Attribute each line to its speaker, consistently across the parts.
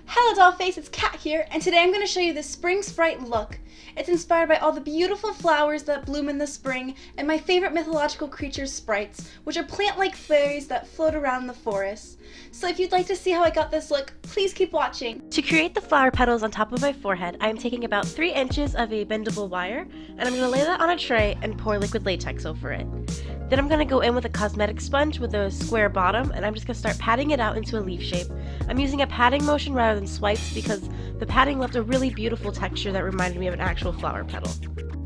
Speaker 1: Hello Dollface, it's Kat here, and today I'm going to show you this spring Sprite look. It's inspired by all the beautiful flowers that bloom in the spring and my favorite mythological creatures, sprites, which are plant-like fairies that float around the forest. So if you'd like to see how I got this look, please keep watching. To create the flower petals on top of my forehead, I am taking about 3 inches of a bendable wire, and I'm going to lay that on a tray and pour liquid latex over it. Then I'm going to go in with a cosmetic sponge with a square bottom, and I'm just going to start patting it out into a leaf shape. I'm using a patting motion rather than swipes because the patting left a really beautiful texture that reminded me of an actual flower petal.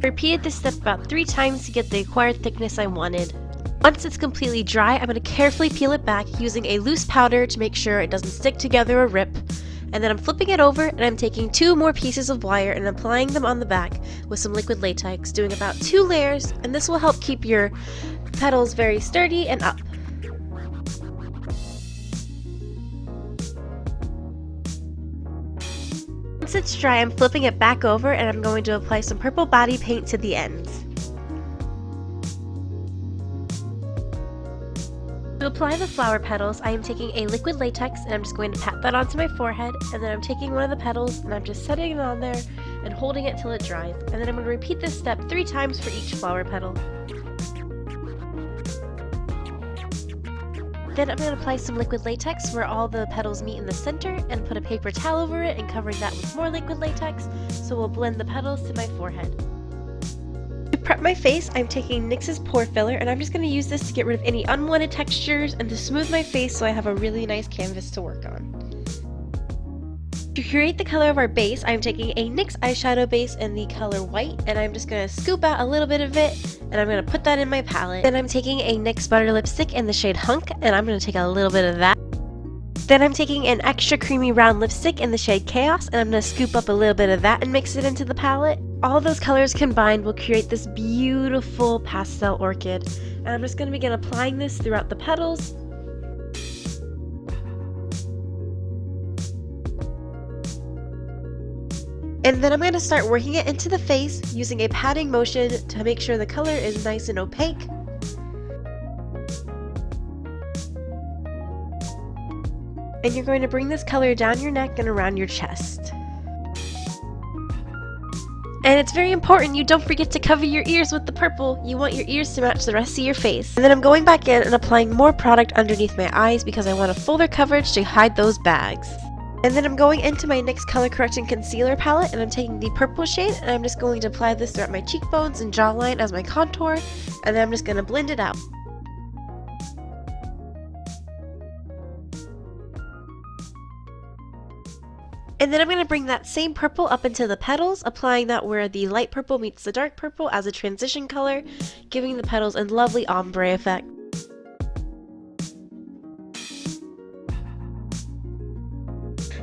Speaker 1: I repeated this step about 3 times to get the acquired thickness I wanted. Once it's completely dry, I'm going to carefully peel it back using a loose powder to make sure it doesn't stick together or rip. And then I'm flipping it over and I'm taking 2 more pieces of wire and applying them on the back with some liquid latex, doing about 2 layers, and this will help keep your petals very sturdy and up. Once it's dry, I'm flipping it back over and I'm going to apply some purple body paint to the ends. To apply the flower petals, I am taking a liquid latex and I'm just going to pat that onto my forehead, and then I'm taking one of the petals and I'm just setting it on there and holding it till it dries, and then I'm going to repeat this step 3 times for each flower petal. Then I'm going to apply some liquid latex where all the petals meet in the center and put a paper towel over it and covering that with more liquid latex, so we'll blend the petals to my forehead. To prep my face, I'm taking NYX's pore filler and I'm just going to use this to get rid of any unwanted textures and to smooth my face so I have a really nice canvas to work on. To create the color of our base, I'm taking a NYX eyeshadow base in the color white, and I'm just going to scoop out a little bit of it and I'm going to put that in my palette. Then I'm taking a NYX butter lipstick in the shade Hunk and I'm going to take a little bit of that. Then I'm taking an extra creamy round lipstick in the shade Chaos and I'm going to scoop up a little bit of that and mix it into the palette. All those colors combined will create this beautiful pastel orchid, and I'm just going to begin applying this throughout the petals. And then I'm going to start working it into the face using a patting motion to make sure the color is nice and opaque. And you're going to bring this color down your neck and around your chest. And it's very important you don't forget to cover your ears with the purple. You want your ears to match the rest of your face. And then I'm going back in and applying more product underneath my eyes because I want a fuller coverage to hide those bags. And then I'm going into my NYX Color Correcting Concealer palette and I'm taking the purple shade and I'm just going to apply this throughout my cheekbones and jawline as my contour, and then I'm just going to blend it out. And then I'm going to bring that same purple up into the petals, applying that where the light purple meets the dark purple as a transition color, giving the petals a lovely ombre effect.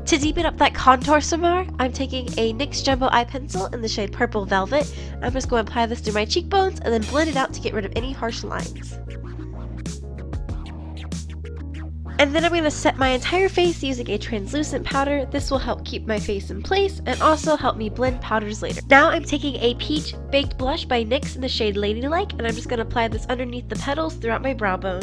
Speaker 1: To deepen up that contour some more, I'm taking a NYX Jumbo Eye Pencil in the shade Purple Velvet. I'm just going to apply this through my cheekbones and then blend it out to get rid of any harsh lines. And then I'm going to set my entire face using a translucent powder. This will help keep my face in place and also help me blend powders later. Now I'm taking a Peach Baked Blush by NYX in the shade Ladylike, and I'm just going to apply this underneath the petals throughout my brow bone.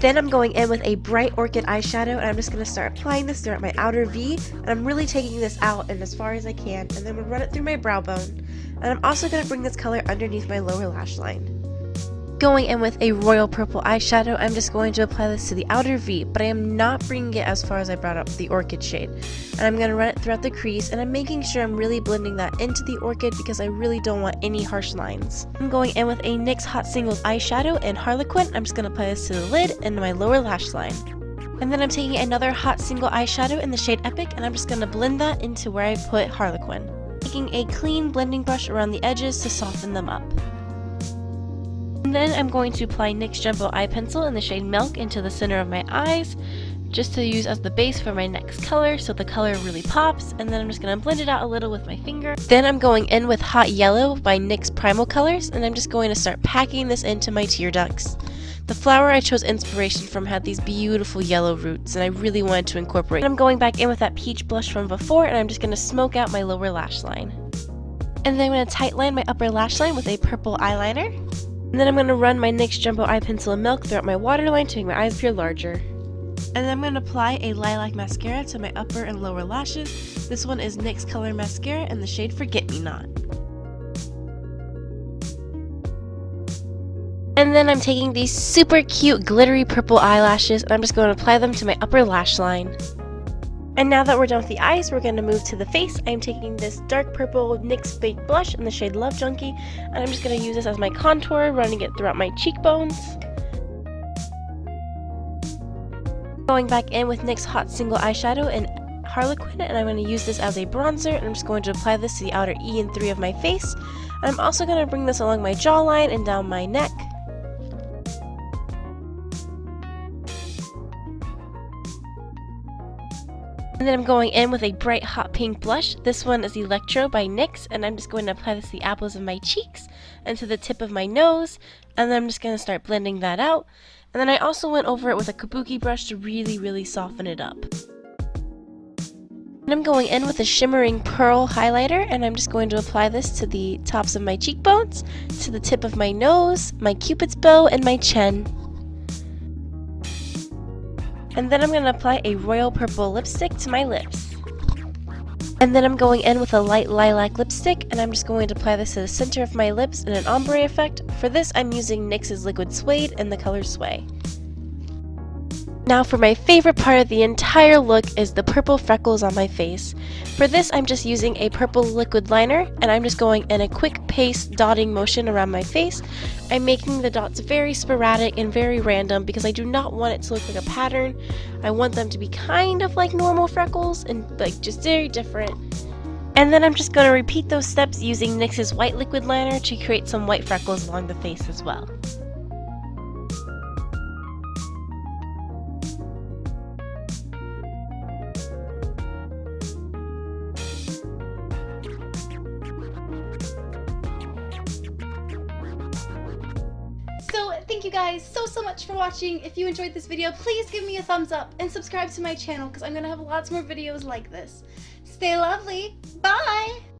Speaker 1: Then I'm going in with a bright orchid eyeshadow and I'm just going to start applying this throughout my outer V, and I'm really taking this out and as far as I can, and then I'm going to run it through my brow bone. And I'm also going to bring this color underneath my lower lash line. Going in with a royal purple eyeshadow, I'm just going to apply this to the outer V, but I am not bringing it as far as I brought up the orchid shade. And I'm going to run it throughout the crease, and I'm making sure I'm really blending that into the orchid because I really don't want any harsh lines. I'm going in with a NYX Hot Singles eyeshadow in Harlequin. I'm just going to apply this to the lid and my lower lash line. And then I'm taking another Hot Single eyeshadow in the shade Epic, and I'm just going to blend that into where I put Harlequin. Taking a clean blending brush around the edges to soften them up. And then I'm going to apply NYX Jumbo Eye Pencil in the shade Milk into the center of my eyes, just to use as the base for my next color so the color really pops, and then I'm just going to blend it out a little with my finger. Then I'm going in with Hot Yellow by NYX Primal Colors, and I'm just going to start packing this into my tear ducts. The flower I chose inspiration from had these beautiful yellow roots, and I really wanted to incorporate. And I'm going back in with that peach blush from before, and I'm just going to smoke out my lower lash line. And then I'm going to tightline my upper lash line with a purple eyeliner. And then I'm going to run my NYX Jumbo Eye Pencil in Milk throughout my waterline to make my eyes appear larger. And then I'm going to apply a lilac mascara to my upper and lower lashes. This one is NYX Color Mascara in the shade Forget Me Not. And then I'm taking these super cute glittery purple eyelashes and I'm just going to apply them to my upper lash line. And now that we're done with the eyes, we're going to move to the face. I'm taking this dark purple NYX Fake Blush in the shade Love Junkie, and I'm just going to use this as my contour, running it throughout my cheekbones. Going back in with NYX Hot Single Eyeshadow in Harlequin, and I'm going to use this as a bronzer, and I'm just going to apply this to the outer E and 3 of my face. And I'm also going to bring this along my jawline and down my neck. And then I'm going in with a bright hot pink blush. This one is Electro by NYX, and I'm just going to apply this to the apples of my cheeks and to the tip of my nose, and then I'm just going to start blending that out. And then I also went over it with a kabuki brush to really soften it up. And I'm going in with a shimmering pearl highlighter, and I'm just going to apply this to the tops of my cheekbones, to the tip of my nose, my cupid's bow, and my chin. And then I'm going to apply a royal purple lipstick to my lips. And then I'm going in with a light lilac lipstick, and I'm just going to apply this to the center of my lips in an ombre effect. For this, I'm using NYX's Liquid Suede in the color Sway. Now for my favorite part of the entire look is the purple freckles on my face. For this, I'm just using a purple liquid liner, and I'm just going in a quick pace dotting motion around my face. I'm making the dots very sporadic and very random because I do not want it to look like a pattern. I want them to be kind of like normal freckles and like just very different. And then I'm just going to repeat those steps using NYX's white liquid liner to create some white freckles along the face as well.
Speaker 2: So thank you guys so much for watching. If you enjoyed this video, please give me a thumbs up and subscribe to my channel because I'm going to have lots more videos like this. Stay lovely. Bye!